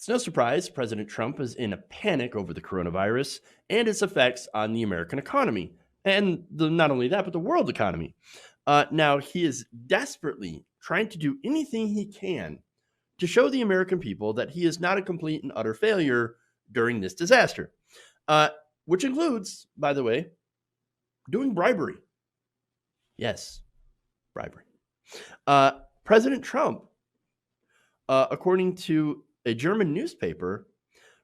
It's no surprise President Trump is in a panic over the coronavirus and its effects on the American economy, and not only that, but the world economy. Now, he is desperately trying to do anything he can to show the American people that he is not a complete and utter failure during this disaster, uh, which includes, by the way, doing bribery. Yes, bribery. President Trump, according to a German newspaper,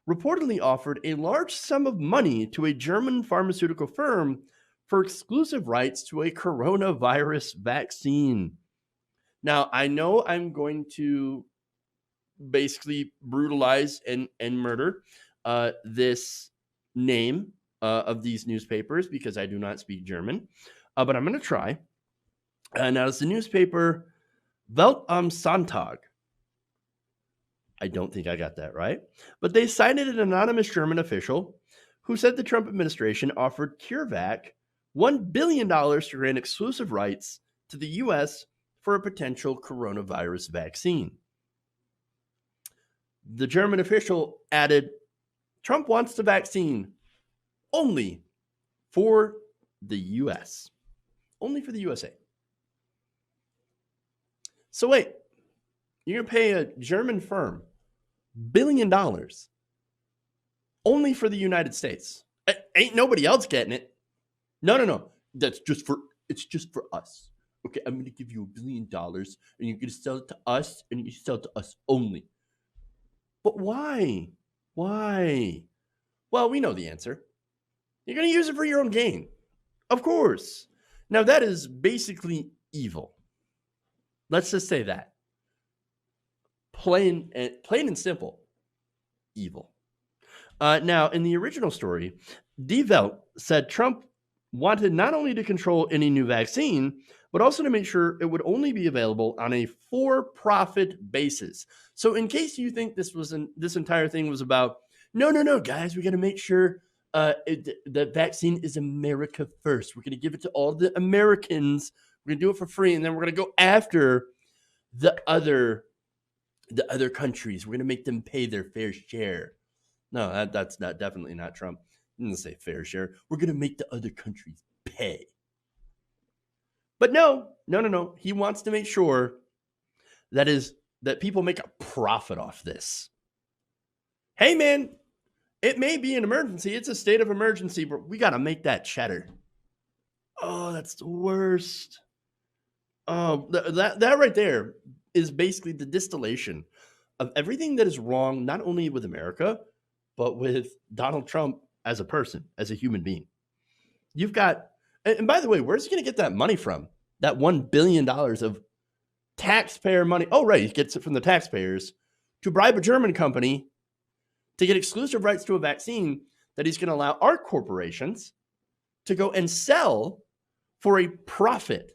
reportedly offered a large sum of money to a German pharmaceutical firm for exclusive rights to a coronavirus vaccine. Now, I know I'm going to basically brutalize and murder this name of these newspapers because I do not speak German, but I'm going to try. Now, it's the newspaper Welt am Sonntag. I don't think I got that right. But they cited an anonymous German official who said the Trump administration offered CureVac $1 billion to grant exclusive rights to the U.S. for a potential coronavirus vaccine. The German official added, Trump wants the vaccine only for the U.S. Only for the USA. So wait, you're going to pay a German firm $1 billion only for the United States. Ain't nobody else getting it. No. It's just for us. Okay, I'm going to give you $1 billion and you're going to sell it to us and you sell it to us only. But why? Why? Well, we know the answer. You're going to use it for your own gain. Of course. Now, that is basically evil. Let's just say that. Plain and simple, evil. Now, in the original story, Die Welt said Trump wanted not only to control any new vaccine, but also to make sure it would only be available on a for-profit basis. So in case you think this entire thing was about, no, guys, we got to make sure the vaccine is America first. We're going to give it to all the Americans. We're going to do it for free, and then we're going to go after the other countries. We're going to make them pay their fair share. No, that's definitely not Trump. He didn't say fair share. We're going to make the other countries pay. But no. He wants to make sure that people make a profit off this. Hey, man, it may be an emergency. It's a state of emergency, but we got to make that cheddar. Oh, that's the worst. Oh, that right there is basically the distillation of everything that is wrong, not only with America, but with Donald Trump as a person, as a human being. You've got, and by the way, where's he going to get that money from? That $1 billion of taxpayer money. Oh, right. He gets it from the taxpayers to bribe a German company to get exclusive rights to a vaccine that he's going to allow our corporations to go and sell for a profit.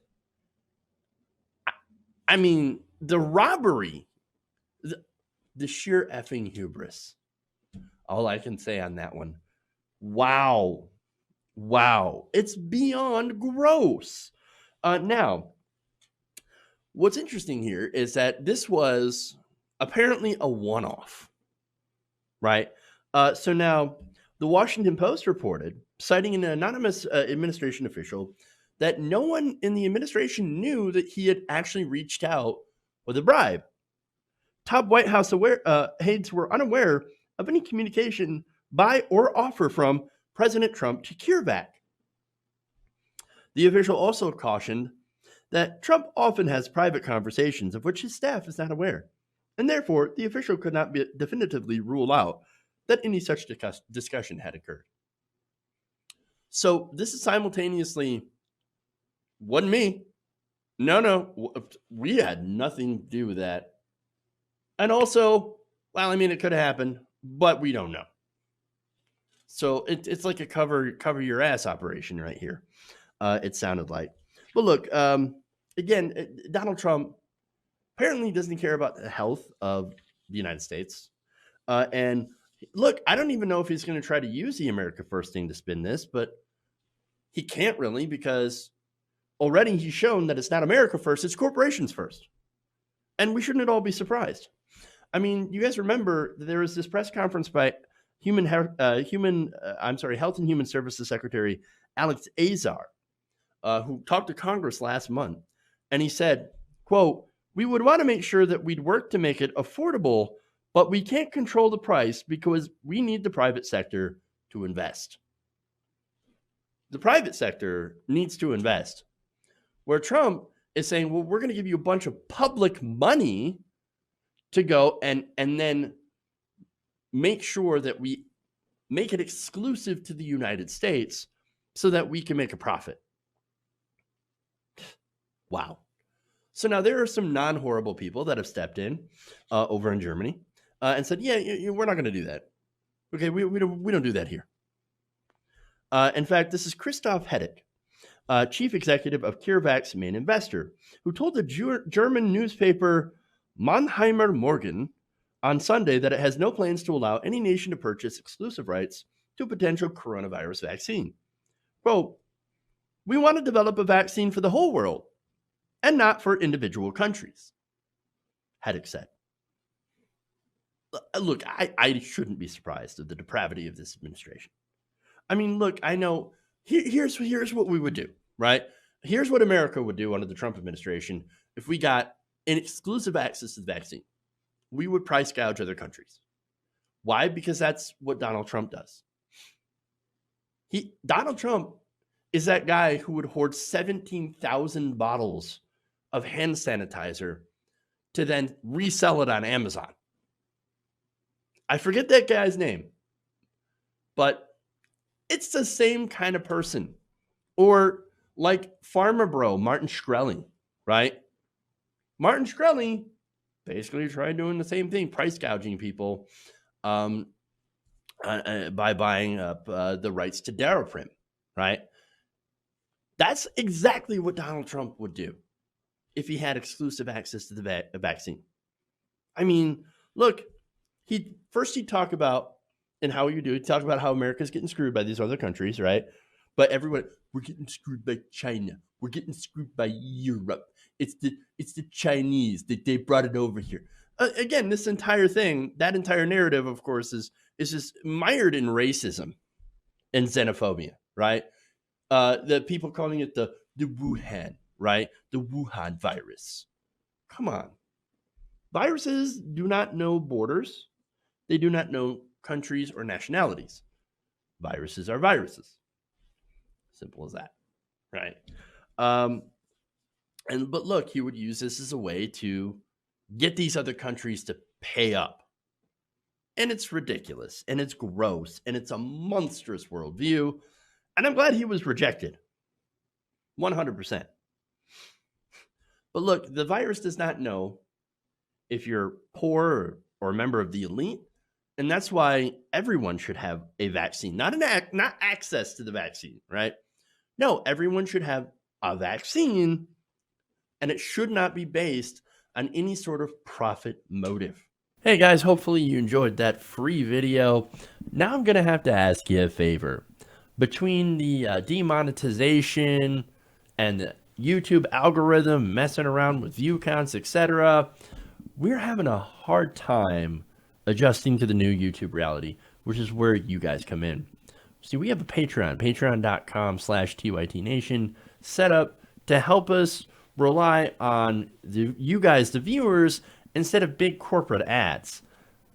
I mean, the robbery, the sheer effing hubris. All I can say on that one. Wow. It's beyond gross. Now, what's interesting here is that this was apparently a one-off, right? So now, the Washington Post reported, citing an anonymous administration official, that no one in the administration knew that he had actually reached out with a bribe. Top White House aides were unaware of any communication by or offer from President Trump to CureVac. The official also cautioned that Trump often has private conversations of which his staff is not aware, and therefore the official could not definitively rule out that any such discussion had occurred. So this is simultaneously, wasn't me. No, we had nothing to do with that. And also, well, I mean, it could have happened, but we don't know. So it's like a cover your ass operation right here. It sounded like. But look, again, Donald Trump apparently doesn't care about the health of the United States. And look, I don't even know if he's going to try to use the America First thing to spin this, but he can't really, because already he's shown that it's not America first, it's corporations first. And we shouldn't at all be surprised. I mean, you guys remember there was this press conference by Health and Human Services Secretary Alex Azar, who talked to Congress last month, and he said, quote, "We would want to make sure that we'd work to make it affordable, but we can't control the price because we need the private sector to invest." The private sector needs to invest. Where Trump is saying, well, we're going to give you a bunch of public money to go and then make sure that we make it exclusive to the United States so that we can make a profit. Wow. So now there are some non-horrible people that have stepped in over in Germany and said, yeah, we're not going to do that. Okay, we don't do that here. In fact, this is Christoph Hedek, chief executive of CureVac's main investor, who told the German newspaper Mannheimer Morgen on Sunday that it has no plans to allow any nation to purchase exclusive rights to a potential coronavirus vaccine. Quote, "We want to develop a vaccine for the whole world and not for individual countries," Hedek said. Look, I shouldn't be surprised at the depravity of this administration. I mean, look, I know here's what we would do, right? Here's what America would do under the Trump administration if we got an exclusive access to the vaccine. We would price gouge other countries. Why? Because that's what Donald Trump does. Donald Trump is that guy who would hoard 17,000 bottles of hand sanitizer to then resell it on Amazon. I forget that guy's name, but it's the same kind of person. Or like Pharma Bro, Martin Shkreli, right? Martin Shkreli basically tried doing the same thing, price gouging people by buying up the rights to Daraprim, right? That's exactly what Donald Trump would do if he had exclusive access to the vaccine. I mean, look, he'd talk about, and how you do, he'd talk about how America's getting screwed by these other countries, right? But everyone, we're getting screwed by China. We're getting screwed by Europe. It's the Chinese that they brought it over here. Again, this entire thing, that entire narrative, of course, is just mired in racism and xenophobia, right? The people calling it the Wuhan, right? The Wuhan virus. Come on. Viruses do not know borders. They do not know countries or nationalities. Viruses are viruses. Simple as that, right? But look, he would use this as a way to get these other countries to pay up. And it's ridiculous, and it's gross, and it's a monstrous worldview. And I'm glad he was rejected. 100%. But look, the virus does not know if you're poor or a member of the elite. And that's why everyone should have a vaccine, not access to the vaccine, right? No, everyone should have a vaccine, and it should not be based on any sort of profit motive. Hey guys, hopefully you enjoyed that free video. Now I'm going to have to ask you a favor. Between the demonetization and the YouTube algorithm messing around with view counts, etc., we're having a hard time adjusting to the new YouTube reality, which is where you guys come in. See, we have a patreon.com/TYTNation set up to help us rely on you guys, the viewers, instead of big corporate ads.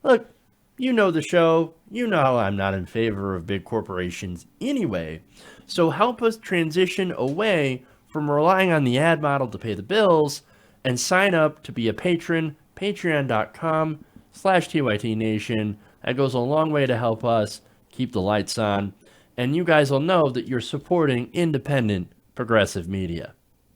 Look, you know the show. You know I'm not in favor of big corporations anyway. So help us transition away from relying on the ad model to pay the bills and sign up to be a patron, patreon.com/TYTNation. That goes a long way to help us keep the lights on. And you guys will know that you're supporting independent progressive media.